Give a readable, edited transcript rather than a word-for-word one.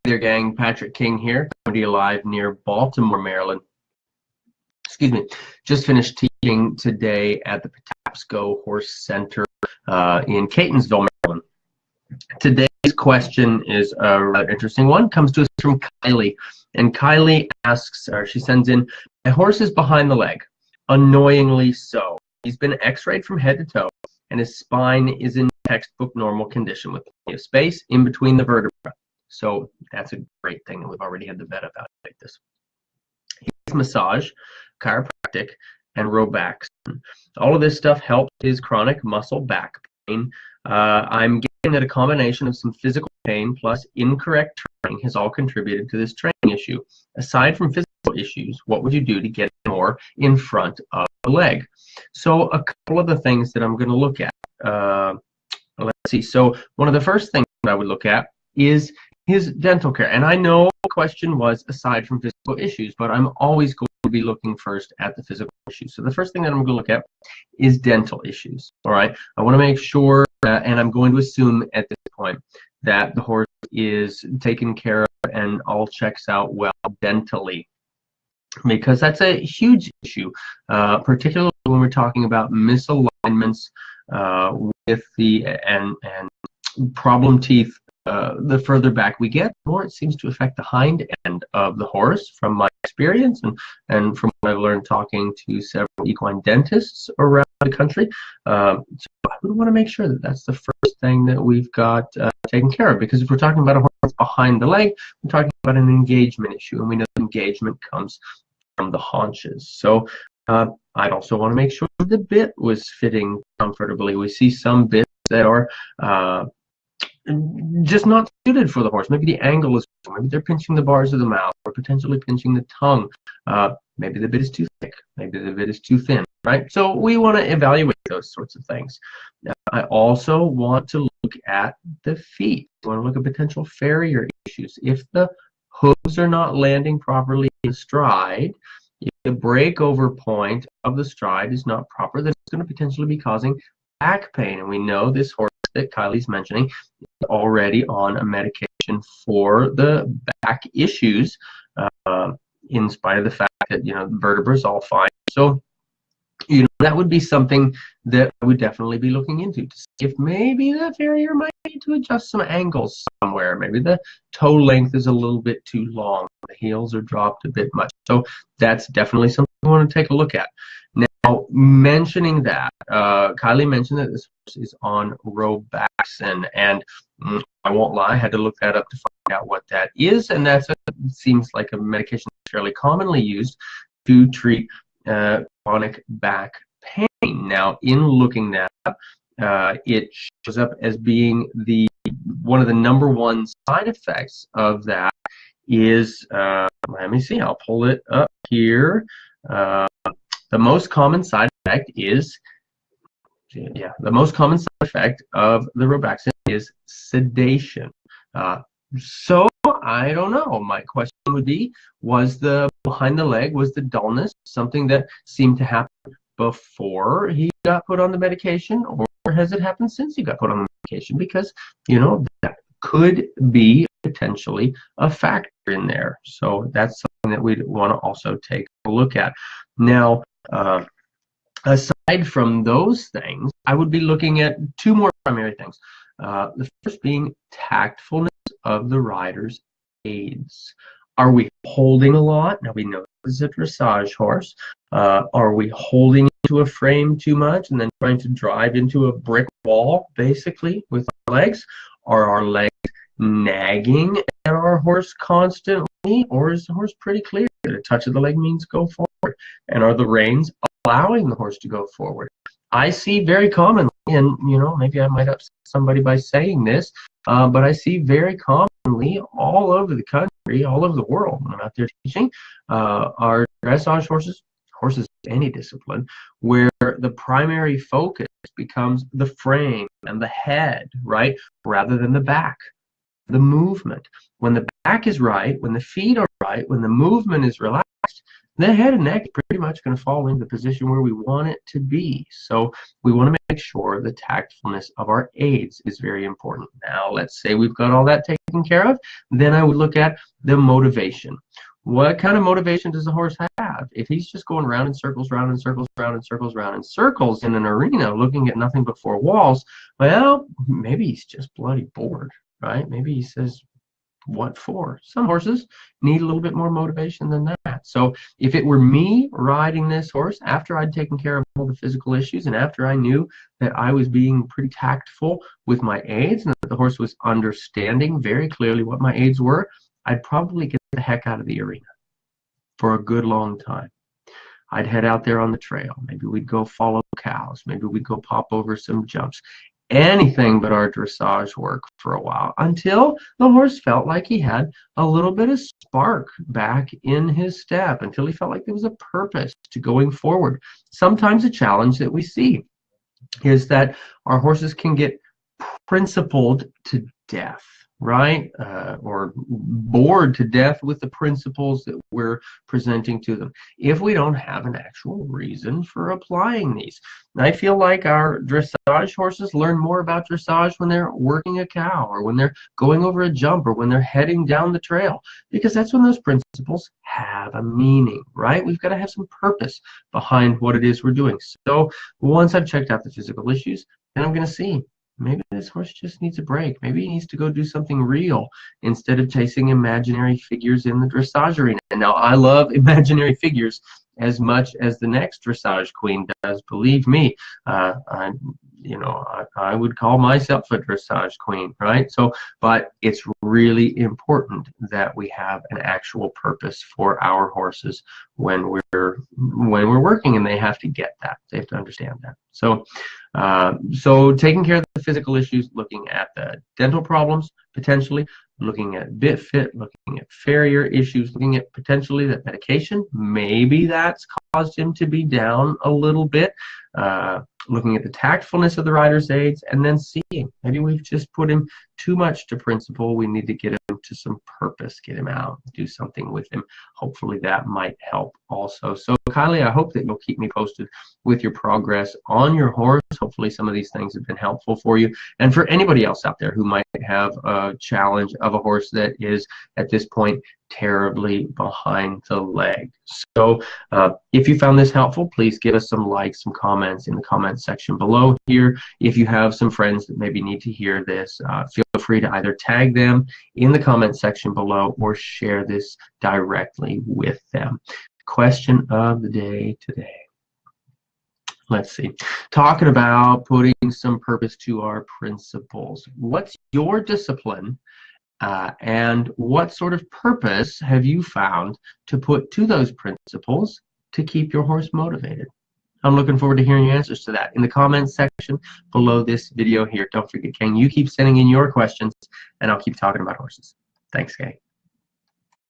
there, gang. Patrick King here, coming to you live near Baltimore, Maryland. Excuse me. Just finished teaching today at the Patapsco Horse Center in Catonsville, Maryland. Today's question is a rather interesting one. Comes to us from Kylie, and Kylie asks, or she sends in, "My horse is behind the leg, annoyingly so. He's been x-rayed from head to toe, and his spine is in textbook normal condition with plenty of space in between the vertebrae." So that's a great thing that we've already had the vet evaluate this. He needs massage, chiropractic, and Robaxin. All of this stuff helps his chronic muscle back pain. I'm getting that a combination of some physical pain plus incorrect training has all contributed to this training issue. Aside from physical issues, what would you do to get more in front of the leg? So a couple of the things that I'm going to look at. Let's see. So one of the first things that I would look at is his dental care. And I know the question was aside from physical issues, but I'm always going to be looking first at the physical issues. So the first thing that I'm going to look at is dental issues. All right. I want to make sure, and I'm going to assume at this point that the horse is taken care of and all checks out well dentally, because that's a huge issue, particularly when we're talking about misalignments with the and problem teeth. The further back we get, the more it seems to affect the hind end of the horse, from my experience and from what I've learned talking to several equine dentists around the country. So I would want to make sure that that's the first thing that we've got taken care of, because if we're talking about a horse behind the leg, we're talking about an engagement issue, and we know engagement comes from the haunches. So I'd also want to make sure the bit was fitting comfortably. We see some bits that are just not suited for the horse. Maybe the angle is wrong. Maybe they're pinching the bars of the mouth, or potentially pinching the tongue. Maybe the bit is too thick. Maybe the bit is too thin, right? So we want to evaluate those sorts of things. I also want to look at the feet. I want to look at potential farrier issues. If the hooves are not landing properly in stride, if the breakover point of the stride is not proper, then it's going to potentially be causing back pain. And we know this horse that Kylie's mentioning is already on a medication for the back issues, in spite of the fact that, the vertebrae is all fine. So, that would be something that I would definitely be looking into to see if maybe the farrier might need to adjust some angles somewhere. Maybe the toe length is a little bit too long. The heels are dropped a bit much. So that's definitely something we want to take a look at. Now, mentioning that, Kylie mentioned that this horse is on Robaxin, and I won't lie, I had to look that up to find out what that is, and that seems like a medication that's fairly commonly used to treat chronic back pain. Now, in looking that up, it shows up as being one of the #1 side effects of that is, let me see, I'll pull it up here. The most common side effect is, the most common side effect of the Robaxin is sedation. So I don't know. My question would be, was the behind the leg, was the dullness something that seemed to happen before he got put on the medication, or has it happened since he got put on the medication? Because, that could be potentially a factor in there. So that's something that we'd want to also take a look at. Now, aside from those things, I would be looking at two more primary things. The first being tactfulness of the rider's aids. Are we holding a lot? Now, we know this is a dressage horse. Are we holding into a frame too much and then trying to drive into a brick wall, basically, with our legs? Are our legs nagging at our horse constantly, or is the horse pretty clear that a touch of the leg means go forward? And are the reins allowing the horse to go forward? I see very commonly, and maybe I might upset somebody by saying this, but I see very commonly all over the country, all over the world when I'm out there teaching, are dressage horses of any discipline, where the primary focus becomes the frame and the head, right, rather than the back, the movement. When the back is right, when the feet are right, when the movement is relaxed, the head and neck is pretty much going to fall into the position where we want it to be. So we want to make sure the tactfulness of our aids is very important. Now, let's say we've got all that taken care of. Then I would look at the motivation. What kind of motivation does the horse have? If he's just going round in circles, round in circles, round in circles, round in circles in an arena looking at nothing but four walls, well, maybe he's just bloody bored, right? Maybe he says, what for? Some horses need a little bit more motivation than that. So if it were me riding this horse after I'd taken care of all the physical issues and after I knew that I was being pretty tactful with my aids and that the horse was understanding very clearly what my aids were, I'd probably get the heck out of the arena for a good long time. I'd head out there on the trail. Maybe we'd go follow cows. Maybe we'd go pop over some jumps. Anything but our dressage work for a while until the horse felt like he had a little bit of spark back in his step, until he felt like there was a purpose to going forward. Sometimes a challenge that we see is that our horses can get principled to death, right? Or bored to death with the principles that we're presenting to them if we don't have an actual reason for applying these. And I feel like our dressage horses learn more about dressage when they're working a cow or when they're going over a jump or when they're heading down the trail, because that's when those principles have a meaning, right? We've got to have some purpose behind what it is we're doing. So once I've checked out the physical issues, then I'm going to see, maybe this horse just needs a break. Maybe he needs to go do something real instead of chasing imaginary figures in the dressage arena. And now I love imaginary figures as much as the next dressage queen does. Believe me, I would call myself a dressage queen, right? So, but it's really important that we have an actual purpose for our horses when we're working, and they have to get that. They have to understand that. So, so taking care of the physical issues, looking at the dental problems, potentially looking at bit fit, looking at farrier issues, looking at potentially that medication, maybe that's caused him to be down a little bit, looking at the tactfulness of the rider's aids, and then seeing, maybe we've just put him too much to principle. We need to get him to some purpose, get him out, do something with him. Hopefully that might help also. So Kylie, I hope that you'll keep me posted with your progress on your horse. Hopefully some of these things have been helpful for you. And for anybody else out there who might have a challenge of a horse that is at this point terribly behind the leg. So if you found this helpful, please give us some likes, some comments in the comment section below here. If you have some friends that maybe need to hear this, feel free to either tag them in the comment section below or share this directly with them. Question of the day today. Let's see. Talking about putting some purpose to our principles. What's your discipline? And what sort of purpose have you found to put to those principles to keep your horse motivated? I'm looking forward to hearing your answers to that in the comments section below this video here. Don't forget, Ken, you keep sending in your questions, and I'll keep talking about horses. Thanks, Kay.